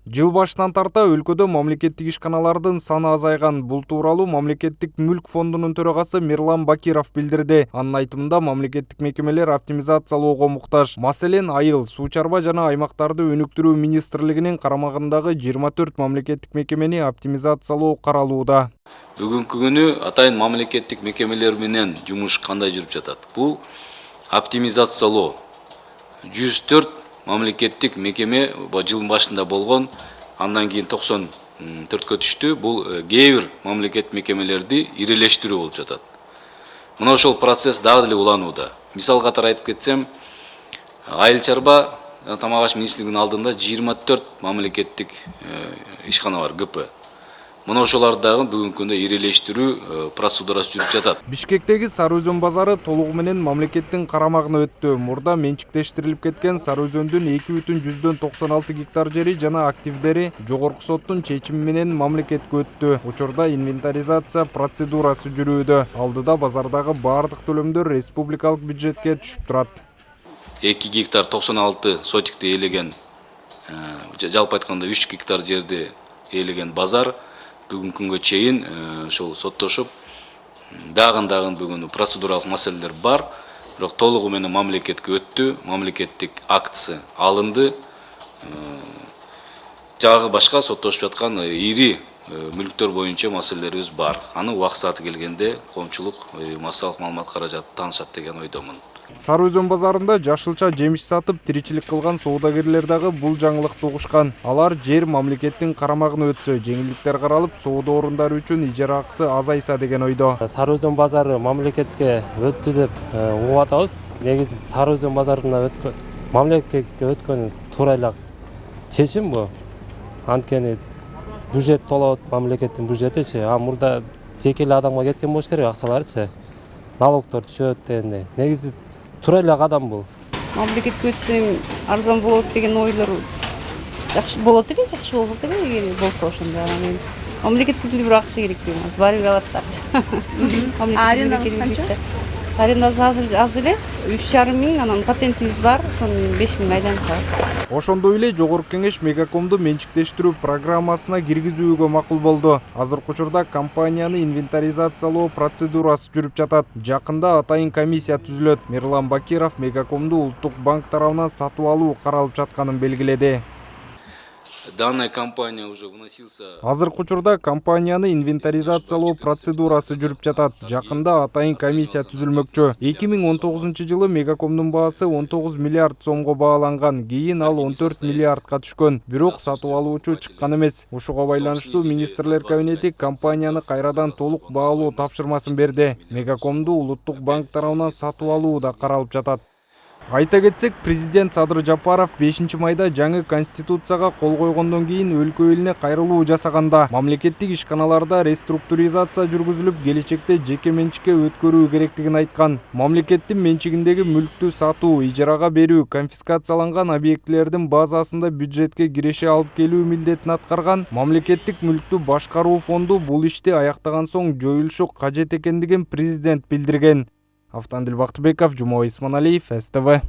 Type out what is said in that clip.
Жыл башынан тарта өлкөдө мамлекеттик ишканалардын саны азайган. Бул тууралуу Мамлекеттик мүлк фондунун төрагасы Мирлан Бакиров билдирди. Анын айтымында мамлекеттик мекемелер оптимизациялоого муктаж. Маселен, айыл, суу чарба жана аймактарды өнүктүрүү министрлигинин карамагындагы 24 мамлекеттик мекемени оптимизациялоо каралууда. Бүгүнкү күнү атайын мамлекеттик мекемелер менен жумуш кандай жүрүп жатат? Бул оптимизациялоо 104 мамлекеттик мекеме жыл башында болгон, андан кийин 94кө түштү. Бул кээ бир мамлекеттик мекемелерди ирелештирүү болуп жатат. Мына ошол процесс дагы деле уланууда. Мисал катары айтып кетсем, айыл чарба тамак аш министрлигинин алдында 24 мамлекеттик ишкана бар, ГП. Мына ошолардагы бүгүнкү күндө ирелештирүү процедурасы жүрүп жатат. Бишкектеги Сары Өзөн базары толугу менен мамлекеттин карамагына өттү. Мурда менчиктештирилип кеткен Сары Өзөндүн 2,96 гектар жери жана активдери Жогорку соттун чечими менен мамлекетке өттү. Учурда инвентаризация процедурасы жүрүүдө. Алдыда базардагы баардык төлөмдөр республикалык бюджетке түшүп турат. 2 гектар 96 сотикти ээлеген, жалпы айтканда 3 гектар жерди ээлеген базар бүгүнкү күнгө чейин ошол соттошуп, дагы бүгүн процедуралык маселелер бар, бирок толугу менен мамлекетке өттү, мамлекеттик актысы алынды. Жагы башка соттошуп жаткан ири мүлктөр боюнча маселелерибиз бар. Аны убакыт сааты келгенде коомчулук массалык маалымат каражаты таанышат деген ойдомун. Сары Өзөн базарында жашылча жемиш сатып тиричилик кылган соодагерлер дагы бул жаңылыкты угушкан. Алар жер мамлекеттин карамагына өтсө, жеңилдиктер каралып, соода орундары үчүн ижара акысы азайса деген ойдо. Сары Өзөн базары мамлекетке өттү деп угуп атабыз. Негизи Сары Өзөн базарына мамлекетке өткөн туура эле чечим бу. Анткени бюджет толот, мамлекеттин бюджетичи. Мурда жеке эле адамга кеткен болуш керек акчаларчы. Налогдор түшөт дегенде. Негизи туура эле кадам бул. Мамлекетке өтсөм арзан болот деген ойлор жакшы болот эле, жакшы болот эле эгер болсо ошондо. Мамлекетке деле бир акча керек деген. Баары бир алаттарчы. Арендабыз канча? Арендабыз аз эле 3,5 миң, анан патентибиз бар, ошонун 5 миң айдан калат. Ошондой эле Жогорку Кеңеш Мегакомду менчиктештирүү программасына киргизүүгө макул болду. Азыркы учурда компанияны инвентаризациялоо процедурасы жүрүп жатат. Жакында атайын комиссия түзүлөт. Мирлан Бакиров Мегакомду Улуттук банк тарабынан сатып алуу каралып жатканын белгиледи. Данная компания уже вносился. Азыркы учурда компанияны инвентаризациялоо процедурасы жүрүп жатат. Жакында атайын комиссия түзүлмөкчү. 2019 жылы Мегакомдун баасы 19 миллиард сомго бааланган. Кийин ал 14 миллиардка түшкөн. Бирок сатып алуучу чыккан эмес. Ушуга байланыштуу министрлер кабинети компанияны кайрадан толук баалоо тапшырмасын берди. Мегакомду Улуттук банк тарабынан сатып алуу да каралып жатат. Айта кетсек, президент Садыр Жапаров 5-майда жаңы конституцияга кол койгондон кийин өлкө элине кайрылуу жасаганда, мамлекеттик ишканаларда реструктуризация жүргүзүлүп, келечекте жеке менчикке өткөрүү керектигин айткан. Мамлекеттин менчигиндеги мүлктү сатуу, ижарага берүү, конфискацияланган объектилердин базасында бюджетке киреше алып келүү милдетин аткарган мамлекеттик мүлктү башкаруу фонду бул ишти аяктаган соң жоюлушу кажет экендигин президент билдирген. Автандил Бактыбеков, Жумой Исманалиев, СТВ.